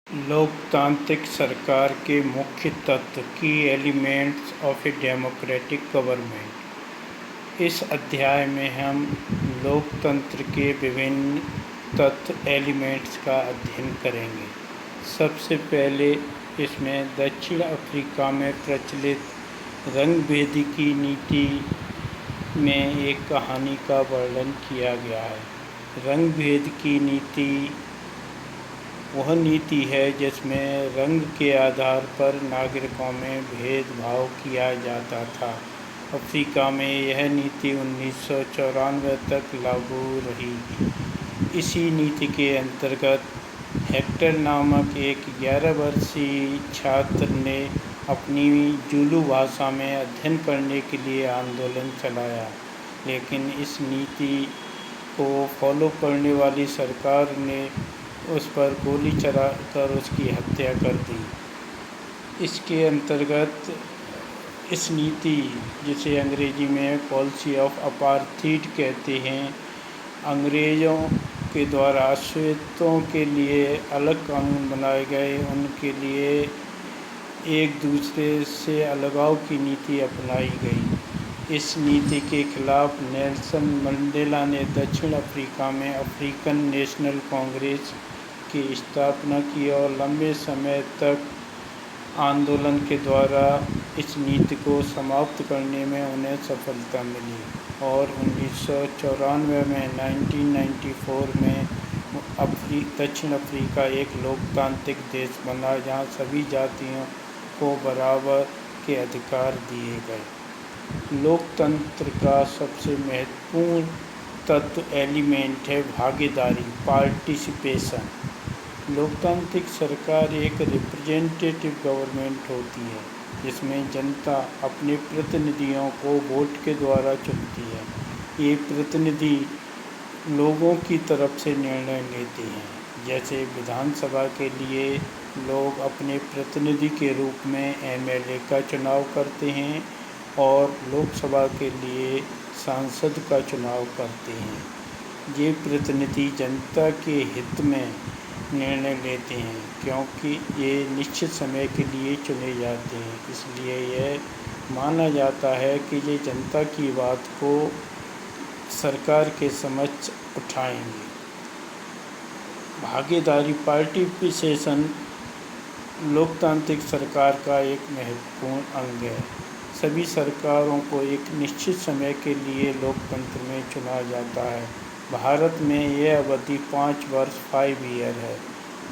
लोकतांत्रिक सरकार के मुख्य तत्व की elements of a democratic government. इस अध्याय में हम लोकतंत्र के विभिन्न तत्व एलिमेंट्स का अध्ययन करेंगे। सबसे पहले इसमें दक्षिण अफ्रीका में प्रचलित रंगभेदी की नीति में एक कहानी का वर्णन किया गया है। रंगभेद की नीति वह नीति है जिसमें रंग के आधार पर नागरिकों में भेदभाव किया जाता था। अफ्रीका में यह नीति 1994 तक लागू रही। इसी नीति के अंतर्गत हेक्टर नामक एक 11 वर्षीय छात्र ने अपनी जुलू भाषा में अध्ययन करने के लिए आंदोलन चलाया, लेकिन इस नीति को फॉलो करने वाली सरकार ने उस पर गोली चलाकर उसकी हत्या कर दी। इसके अंतर्गत इस नीति, जिसे अंग्रेजी में पॉलिसी ऑफ अपार्थीड कहते हैं, अंग्रेज़ों के द्वारा श्वेतों के लिए अलग कानून बनाए गए, उनके लिए एक दूसरे से अलगाव की नीति अपनाई गई। इस नीति के खिलाफ नेल्सन मंडेला ने दक्षिण अफ्रीका में अफ्रीकन नेशनल कांग्रेस की स्थापना की और लंबे समय तक आंदोलन के द्वारा इस नीति को समाप्त करने में उन्हें सफलता मिली और 1994 में 1994 में दक्षिण अफ्रीका एक लोकतांत्रिक देश बना, जहां सभी जातियों को बराबर के अधिकार दिए गए। लोकतंत्र का सबसे महत्वपूर्ण तत्व एलिमेंट है भागीदारी, पार्टिसिपेशन। लोकतांत्रिक सरकार एक रिप्रेजेंटेटिव गवर्नमेंट होती है जिसमें जनता अपने प्रतिनिधियों को वोट के द्वारा चुनती है। ये प्रतिनिधि लोगों की तरफ से निर्णय लेते हैं। जैसे विधानसभा के लिए लोग अपने प्रतिनिधि के रूप में एमएलए का चुनाव करते हैं और लोकसभा के लिए सांसद का चुनाव करते हैं। ये प्रतिनिधि जनता के हित में निर्णय लेते हैं क्योंकि ये निश्चित समय के लिए चुने जाते हैं, इसलिए यह माना जाता है कि ये जनता की बात को सरकार के समक्ष उठाएंगे। भागीदारी, पार्टिसिपेशन लोकतांत्रिक सरकार का एक महत्वपूर्ण अंग है। सभी सरकारों को एक निश्चित समय के लिए लोकतंत्र में चुना जाता है। भारत में यह अवधि 5 वर्ष 5 ईयर है।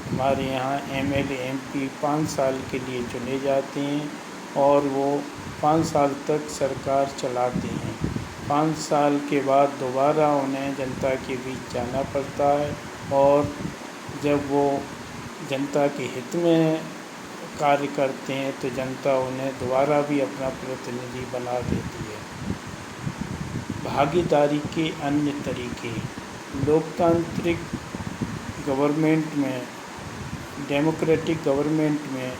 हमारे यहाँ एमएलए एमपी 5 साल के लिए चुने जाते हैं और वो 5 साल तक सरकार चलाते हैं। 5 साल के बाद दोबारा उन्हें जनता के बीच जाना पड़ता है और जब वो जनता के हित में कार्य करते हैं तो जनता उन्हें दोबारा भी अपना प्रतिनिधि बना देती है। भागीदारी के अन्य तरीके। लोकतांत्रिक गवर्नमेंट में, डेमोक्रेटिक गवर्नमेंट में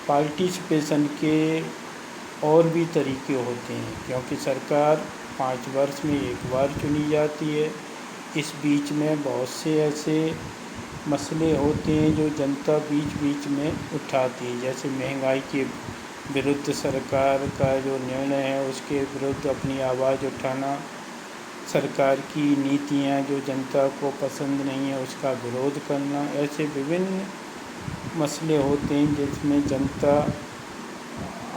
पार्टिसिपेशन के और भी तरीके होते हैं क्योंकि सरकार 5 वर्ष में एक बार चुनी जाती है। इस बीच में बहुत से ऐसे मसले होते हैं जो जनता बीच बीच में उठाती है, जैसे महंगाई के विरुद्ध सरकार का जो निर्णय है उसके विरुद्ध अपनी आवाज़ उठाना, सरकार की नीतियां जो जनता को पसंद नहीं है उसका विरोध करना। ऐसे विभिन्न मसले होते हैं जिसमें जनता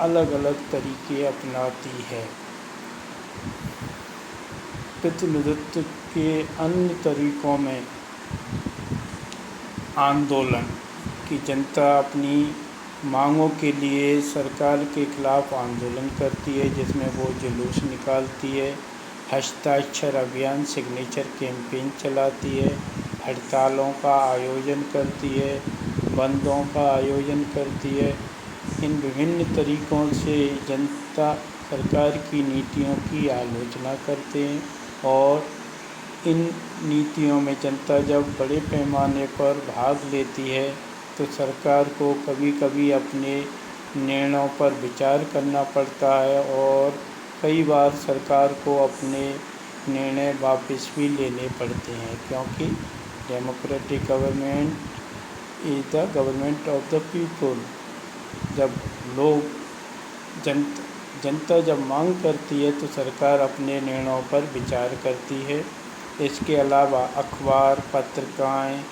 अलग अलग तरीके अपनाती है। प्रतिनिधित्व के अन्य तरीकों में आंदोलन की, जनता अपनी मांगों के लिए सरकार के खिलाफ आंदोलन करती है जिसमें वो जुलूस निकालती है, हस्ताक्षर अभियान, सिग्नेचर कैंपेन चलाती है, हड़तालों का आयोजन करती है, बंदों का आयोजन करती है। इन विभिन्न तरीक़ों से जनता सरकार की नीतियों की आलोचना करते हैं और इन नीतियों में जनता जब बड़े पैमाने पर भाग लेती है तो सरकार को कभी कभी अपने निर्णयों पर विचार करना पड़ता है और कई बार सरकार को अपने निर्णय वापस भी लेने पड़ते हैं क्योंकि democratic government is the government of the people. जब लोग जनता जब मांग करती है तो सरकार अपने निर्णयों पर विचार करती है। इसके अलावा अखबार, पत्रिकाएं,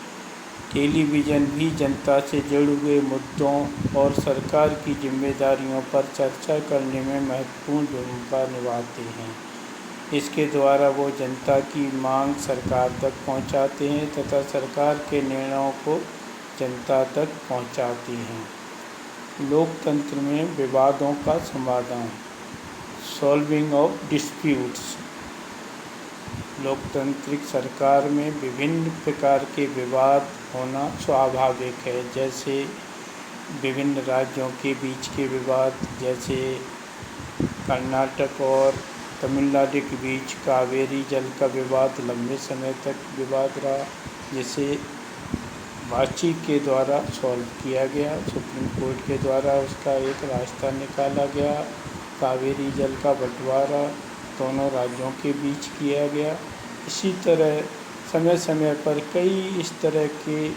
टेलीविज़न भी जनता से जुड़े हुए मुद्दों और सरकार की जिम्मेदारियों पर चर्चा करने में महत्वपूर्ण भूमिका निभाते हैं। इसके द्वारा वो जनता की मांग सरकार तक पहुंचाते हैं तथा सरकार के निर्णयों को जनता तक पहुंचाती हैं। लोकतंत्र में विवादों का समाधान, सॉल्विंग ऑफ डिस्प्यूट्स। लोकतांत्रिक सरकार में विभिन्न प्रकार के विवाद होना स्वाभाविक है, जैसे विभिन्न राज्यों के बीच के विवाद, जैसे कर्नाटक और तमिलनाडु के बीच कावेरी जल का विवाद लंबे समय तक विवाद रहा, जिसे बातचीत के द्वारा सॉल्व किया गया। सुप्रीम कोर्ट के द्वारा उसका एक रास्ता निकाला गया। कावेरी जल का बंटवारा दोनों राज्यों के बीच किया गया। इसी तरह समय समय पर कई इस तरह के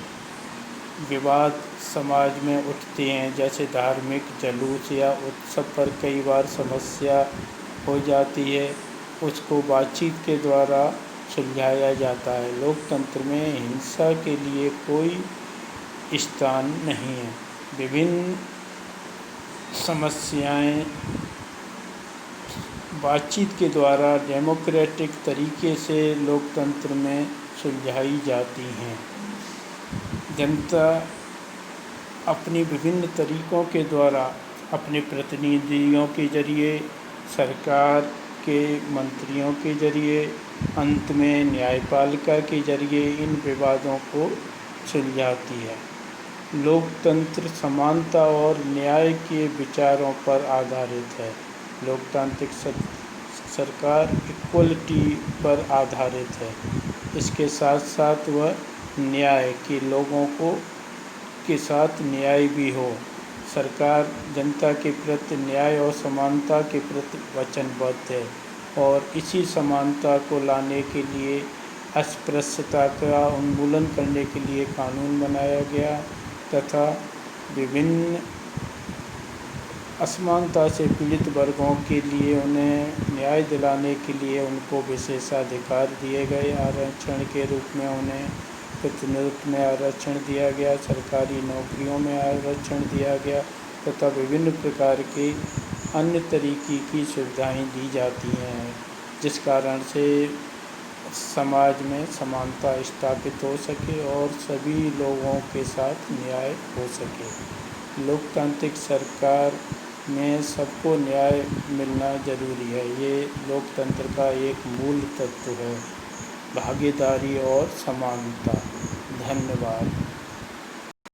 विवाद समाज में उठते हैं, जैसे धार्मिक जुलूस या उत्सव पर कई बार समस्या हो जाती है, उसको बातचीत के द्वारा सुलझाया जाता है। लोकतंत्र में हिंसा के लिए कोई स्थान नहीं है। विभिन्न समस्याएं बातचीत के द्वारा डेमोक्रेटिक तरीके से लोकतंत्र में सुलझाई जाती हैं। जनता अपनी विभिन्न तरीकों के द्वारा अपने प्रतिनिधियों के जरिए, सरकार के मंत्रियों के जरिए, अंत में न्यायपालिका के जरिए इन विवादों को सुलझाती है। लोकतंत्र समानता और न्याय के विचारों पर आधारित है। लोकतांत्रिक सरकार इक्वलिटी पर आधारित है। इसके साथ साथ वह न्याय कि लोगों को के साथ न्याय भी हो। सरकार जनता के प्रति न्याय और समानता के प्रति वचनबद्ध है और इसी समानता को लाने के लिए, अस्पृश्यता का उन्मूलन करने के लिए कानून बनाया गया तथा विभिन्न असमानता से पीड़ित वर्गों के लिए उन्हें न्याय दिलाने के लिए उनको विशेषाधिकार दिए गए। आरक्षण के रूप में उन्हें प्रतिनिधित्व में आरक्षण दिया गया, सरकारी नौकरियों में आरक्षण दिया गया तथा विभिन्न प्रकार के अन्य तरीके की सुविधाएं दी जाती हैं, जिस कारण से समाज में समानता स्थापित हो सके और सभी लोगों के साथ न्याय हो सके। लोकतांत्रिक सरकार में सबको न्याय मिलना जरूरी है। ये लोकतंत्र का एक मूल तत्व है, भागीदारी और समानता। धन्यवाद।